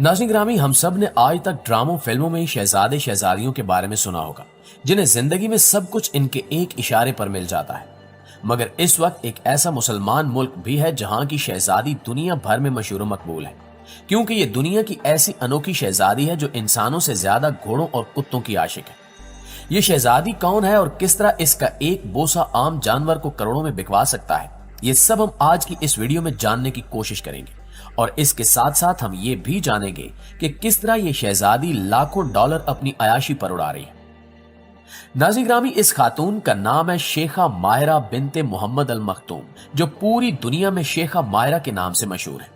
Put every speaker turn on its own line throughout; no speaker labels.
नाज़रीन ग्रामी, हम सब ने आज तक ड्रामों फिल्मों में शहजादे शहजादियों के बारे में सुना होगा, जिन्हें जिंदगी में सब कुछ इनके एक इशारे पर मिल जाता है। मगर इस वक्त एक ऐसा मुसलमान मुल्क भी है जहां की शहजादी दुनिया भर में मशहूर मकबूल है, क्योंकि ये दुनिया की ऐसी अनोखी शहजादी है जो इंसानों से ज्यादा घोड़ों और कुत्तों की आशिक है। ये शहजादी कौन है और किस तरह इसका एक बोसा आम जानवर को करोड़ों में बिकवा सकता है, ये सब हम आज की इस वीडियो में जानने की कोशिश करेंगे। और इसके साथ साथ हम ये भी जानेंगे कि किस तरह ये शहजादी लाखों डॉलर अपनी अयाशी पर उड़ा रही है। नाज़रीन ग्रामी, इस खातून का नाम है शेखा माहिरा बिनते मोहम्मद अल मखतूम, जो पूरी दुनिया में शेखा माहिरा के नाम से मशहूर है।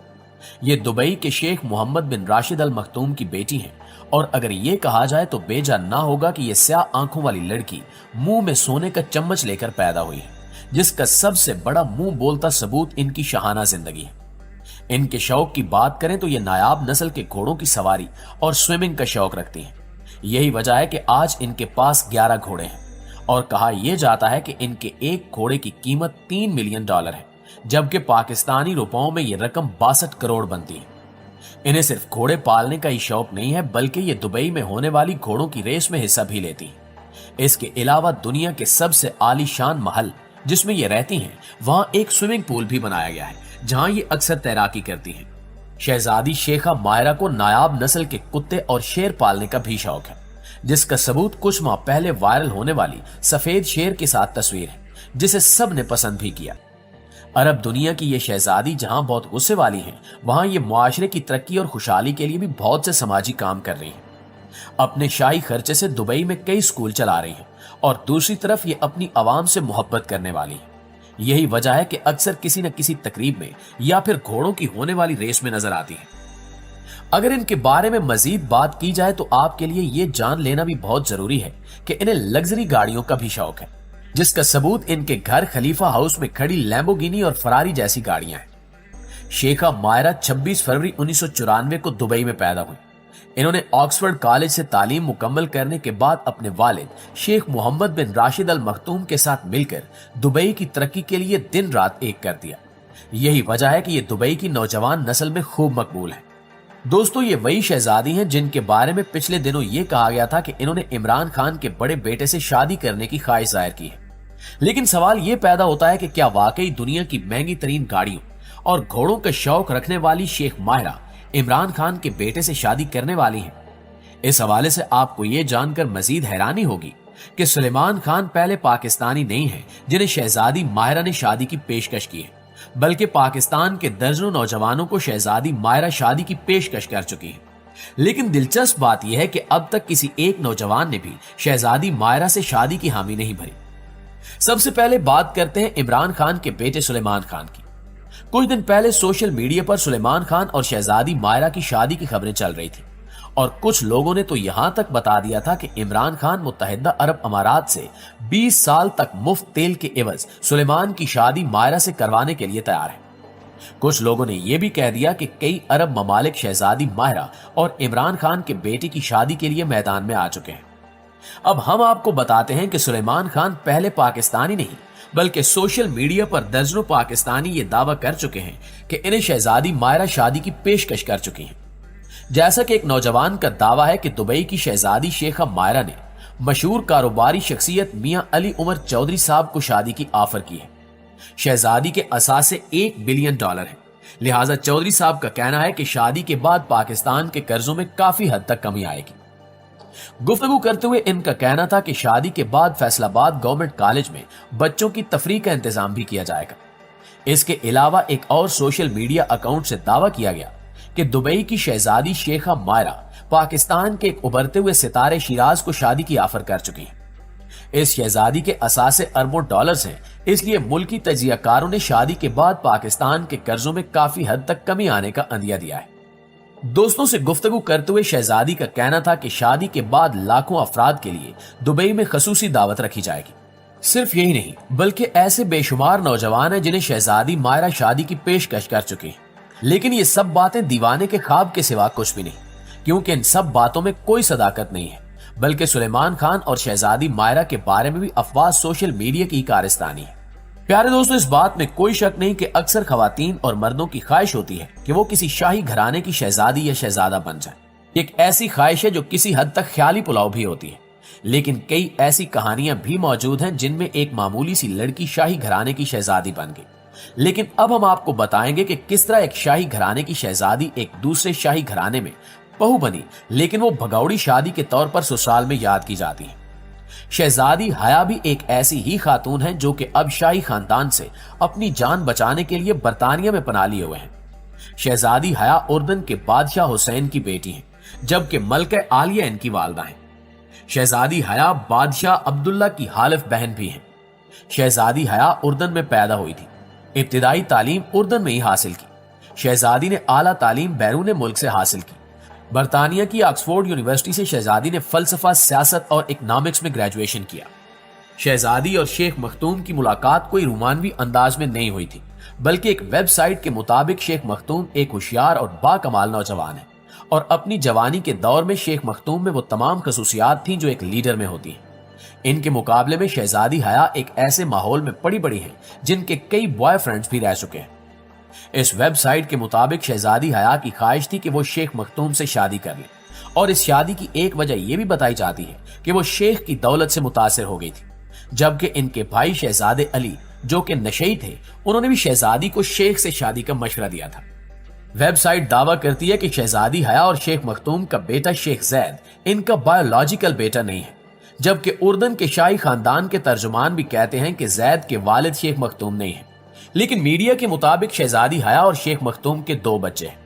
ये दुबई के शेख मोहम्मद बिन राशिद अल मखतूम की बेटी हैं, और अगर ये कहा जाए तो बेजा ना होगा कि ये स्याह आंखों वाली लड़की मुंह में सोने का चम्मच लेकर पैदा हुई है, जिसका सबसे बड़ा मुंह बोलता सबूत इनकी शाहाना जिंदगी है। इनके शौक की बात करें तो ये नायाब नस्ल के घोड़ों की सवारी और स्विमिंग का शौक रखती हैं। यही वजह है कि आज इनके पास 11 घोड़े हैं, और कहा यह जाता है कि इनके एक घोड़े की कीमत $3 मिलियन है, जबकि पाकिस्तानी रुपयों में यह रकम 62 करोड़ बनती है। इन्हें सिर्फ घोड़े पालने का ही शौक नहीं है, बल्कि ये दुबई में होने वाली घोड़ों की रेस में हिस्सा भी लेती है। इसके अलावा दुनिया के सबसे आलीशान महल जिसमें ये रहती हैं, वहां एक स्विमिंग पूल भी बनाया गया है, जहां ये अक्सर तैराकी करती हैं। शहजादी शेखा माहिरा को नायाब नस्ल के कुत्ते और शेर पालने का भी शौक है, जिसका सबूत कुछ माह पहले वायरल होने वाली सफेद शेर के साथ तस्वीर है, जिसे सब ने पसंद भी किया। अरब दुनिया की ये शहजादी जहां बहुत गुस्से वाली हैं, वहां ये मुआशरे की तरक्की और खुशहाली के लिए भी बहुत से समाजी काम कर रही हैं। अपने शाही खर्चे से दुबई में कई स्कूल चला रही हैं, और दूसरी तरफ ये अपनी आवाम से मोहब्बत करने वाली है। यही वजह है कि अक्सर किसी न किसी तकरीब में या फिर घोड़ों की होने वाली रेस में नजर आती है। अगर इनके बारे में मजीद बात की जाए तो आपके लिए ये जान लेना भी बहुत जरूरी है कि इन्हें लग्जरी गाड़ियों का भी शौक है, जिसका सबूत इनके घर खलीफा हाउस में खड़ी लैम्बोर्गिनी और फरारी जैसी गाड़ियां हैं। शेखा माहिरा 26 फरवरी 1994 को दुबई में पैदा हुई। इन्होंने ऑक्सफोर्ड कॉलेज से तालीम मुकम्मल करने के बाद अपने वालिद शेख मोहम्मद बिन राशिद अल मखतूम के साथ मिलकर दुबई की तरक्की के लिए दिन रात एक कर दिया। यही वजह है कि ये दुबई की नौजवान नस्ल में खूब मकबूल है। दोस्तों, ये वही शहजादी हैं जिनके बारे में पिछले दिनों ये कहा गया था कि इन्होंने इमरान खान के बड़े बेटे से शादी करने की ख्वाहिश जाहिर की है। लेकिन सवाल ये पैदा होता है कि क्या वाकई दुनिया की महंगी तरीन गाड़ियों और घोड़ों का शौक रखने वाली शेख माहिरा इमरान खान के बेटे से शादी करने वाली हैं? इस हवाले से आपको यह जानकर मजीद हैरानी होगी कि सुलेमान खान पहले पाकिस्तानी नहीं है जिन्हें शहजादी माहिरा ने शादी की पेशकश की है, बल्कि पाकिस्तान के दर्जनों नौजवानों को शहजादी माहिरा शादी की पेशकश कर चुकी है। लेकिन दिलचस्प बात यह है कि अब तक किसी एक नौजवान ने भी शहजादी माहिरा से शादी की हामी नहीं भरी। सबसे पहले बात करते हैं इमरान खान के बेटे सुलेमान खान की। कुछ दिन पहले सोशल मीडिया पर सुलेमान खान और शहजादी माहिरा की शादी की खबरें चल रही थी, और कुछ लोगों ने तो यहां तक बता दिया था कि इमरान खान मुत्तहिदा अरब अमारात से 20 साल तक मुफ्त तेल के एवज सुलेमान की शादी माहिरा से करवाने के लिए तैयार है। कुछ लोगों ने यह भी कह दिया कि कई अरब ममालिक शहजादी माहिरा और इमरान खान के बेटे की शादी के लिए मैदान में आ चुके हैं। अब हम आपको बताते हैं कि सुलेमान खान पहले पाकिस्तानी नहीं, बल्कि सोशल मीडिया पर दर्जनों पाकिस्तानी ये दावा कर चुके हैं कि इन्हें शहजादी माहिरा शादी की पेशकश कर चुकी हैं। जैसा कि एक नौजवान का दावा है कि दुबई की शहजादी शेखा माहिरा ने मशहूर कारोबारी शख्सियत मियां अली उमर चौधरी साहब को शादी की ऑफर की है। शहजादी के असासे $1 बिलियन है, लिहाजा चौधरी साहब का कहना है कि शादी के बाद पाकिस्तान के कर्जों में काफी हद तक कमी आएगी। गुफ्तगू करते हुए इनका कहना था कि शादी के बाद फैसलाबाद गवर्नमेंट कॉलेज में बच्चों की तफरीह का इंतजाम भी किया जाएगा। इसके अलावा एक और सोशल मीडिया अकाउंट से दावा किया गया कि दुबई की शहजादी शेखा माहिरा पाकिस्तान के एक उभरते हुए सितारे शिराज को शादी की ऑफर कर चुकी है। इस शहजादी के असासे अरबों डॉलर्स हैं, इसलिए मुल्की तजियाकारों ने शादी के बाद पाकिस्तान के कर्जों में काफी हद तक कमी आने का अंदिया दिया है। दोस्तों से गुफ्तगू करते हुए शहजादी का कहना था कि शादी के बाद लाखों अफराद के लिए दुबई में खसूसी दावत रखी जाएगी। सिर्फ यही नहीं, बल्कि ऐसे बेशुमार नौजवान हैं जिन्हें शहजादी माहिरा शादी की पेशकश कर चुकी है। लेकिन ये सब बातें दीवाने के ख्वाब के सिवा कुछ भी नहीं, क्योंकि इन सब बातों में कोई सदाकत नहीं है, बल्कि सुलेमान खान और शहजादी माहिरा के बारे में भी अफवाह सोशल मीडिया की कारस्तानी है। प्यारे दोस्तों, इस बात में कोई शक नहीं कि अक्सर खवातीन और मर्दों की ख्वाहिश होती है कि वो किसी शाही घराने की शहजादी या शहजादा बन जाए। एक ऐसी ख्वाहिश है जो किसी हद तक ख्याली पुलाव भी होती है, लेकिन कई ऐसी कहानियां भी मौजूद हैं जिनमें एक मामूली सी लड़की शाही घराने की शहजादी बन गई। लेकिन अब हम आपको बताएंगे कि किस तरह एक शाही घराने की शहजादी एक दूसरे शाही घराने में बहू बनी, लेकिन वो भगौड़ी शादी के तौर पर ससुराल में याद की जाती है। शहजादी हया भी एक ऐसी ही खातून है जो कि अब शाही खानदान से अपनी जान बचाने के लिए बरतानिया में पनाह लिए हुए हैं। शहजादी हया उर्दन के बादशाह हुसैन की बेटी हैं, जबकि मलका आलिया इनकी वालदा हैं। शहजादी हया बादशाह अब्दुल्ला की हालिफ बहन भी हैं। शहजादी हया उर्दन में पैदा हुई थी। इब्तिदाई तालीम उर्दन में ही हासिल की। शहजादी ने आला तालीम बैरून मुल्क से हासिल की। बरतानिया की ऑक्सफोर्ड यूनिवर्सिटी से शहजादी ने फलसफा, सियासत और इकनॉमिक्स में ग्रेजुएशन किया। शहजादी और शेख मखतूम की मुलाकात कोई रोमानवी अंदाज में नहीं हुई थी, बल्कि एक वेबसाइट के मुताबिक शेख मखतूम एक होशियार और बाकमाल नौजवान है और अपनी जवानी के दौर में शेख मखतूम में वो तमाम खसूसियात थी जो एक लीडर में होती हैं। इनके मुकाबले में शहजादी हया एक ऐसे माहौल में पड़ी बड़ी हैं जिनके कई बॉयफ्रेंड्स भी रह चुके हैं। इस वेबसाइट के मुताबिक शहजादी हया की ख्वाहिश थी कि वो शेख मखतूम से शादी कर ले, और इस शादी की एक वजह यह भी बताई जाती है कि वो शेख की दौलत से मुतासिर हो गई थी, जबकि इनके भाई शहजादे अली जो कि नशई थे, उन्होंने भी शहजादी को शेख से शादी का मशवरा दिया था। वेबसाइट दावा करती है कि शहजादी हया और शेख मखतूम का बेटा शेख जैद इनका बायोलॉजिकल बेटा नहीं है, जबकि उर्दन के शाही खानदान के तर्जुमान भी कहते हैं कि जैद के वालिद शेख मखतूम नहीं है। लेकिन मीडिया के मुताबिक शहजादी हया और शेख मखतूम के दो बच्चे हैं,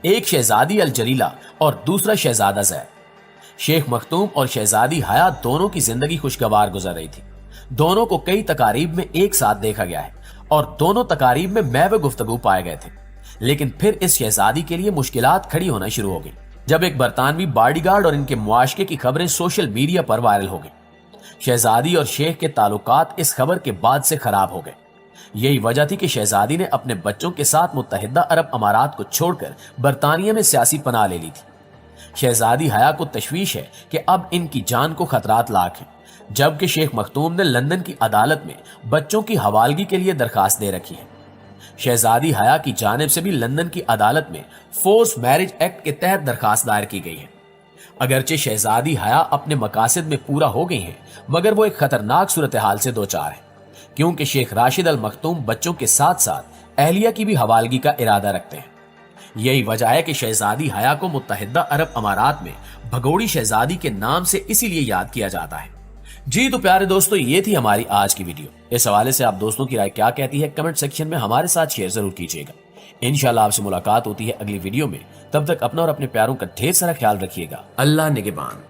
एक शहजादी अल जलीला और दूसरा शहजादा जैद। शेख मखतूम और शहजादी हया दोनों की जिंदगी खुशगवार गुजर रही थी। दोनों को कई तकारीब में एक साथ देखा गया है और दोनों तकारीब में महव गुफ्तगू पाए गए थे। लेकिन फिर इस शहजादी के लिए मुश्किलात खड़ी होना शुरू हो गई जब एक बरतानवी बॉडीगार्ड और इनके मुआशके की खबरें सोशल मीडिया पर वायरल हो गई। शहजादी और शेख के ताल्लुकात इस खबर के बाद से खराब हो गए। यही वजह थी कि शहजादी ने अपने बच्चों के साथ मुत्तहिदा अरब अमारात को छोड़कर बरतानिया में सियासी पनाह ले ली थी। शहजादी हया को तशवीश है कि अब इनकी जान को खतरात लाक हैं, जबकि शेख मखतूम ने लंदन की अदालत में बच्चों की हवालगी के लिए दरखास्त दे रखी है। शहजादी हया की जानिब से भी लंदन की अदालत में फोर्स मैरिज एक्ट के तहत दरखास्त दायर की गई है। अगरचे शहजादी हया अपने मकासद में पूरा हो गई हैं, मगर वो एक खतरनाक सूरत हाल से दो चार है, क्योंकि शेख राशिद अल मखतूम बच्चों के साथ साथ अहलिया की भी हवालगी का इरादा रखते हैं। यही वजह है कि शहजादी हया को मुत्तहिदा अरब अमारात में भगोड़ी शहजादी के नाम से इसीलिए याद किया जाता है। जी तो प्यारे दोस्तों, ये थी हमारी आज की वीडियो। इस हवाले से आप दोस्तों की राय क्या कहती है कमेंट सेक्शन में हमारे साथ शेयर जरूर कीजिएगा। इंशाल्लाह आपसे मुलाकात होती है अगली वीडियो में। तब तक अपना और अपने प्यारों का ढेर सारा ख्याल रखिएगा। अल्लाह निगहबान।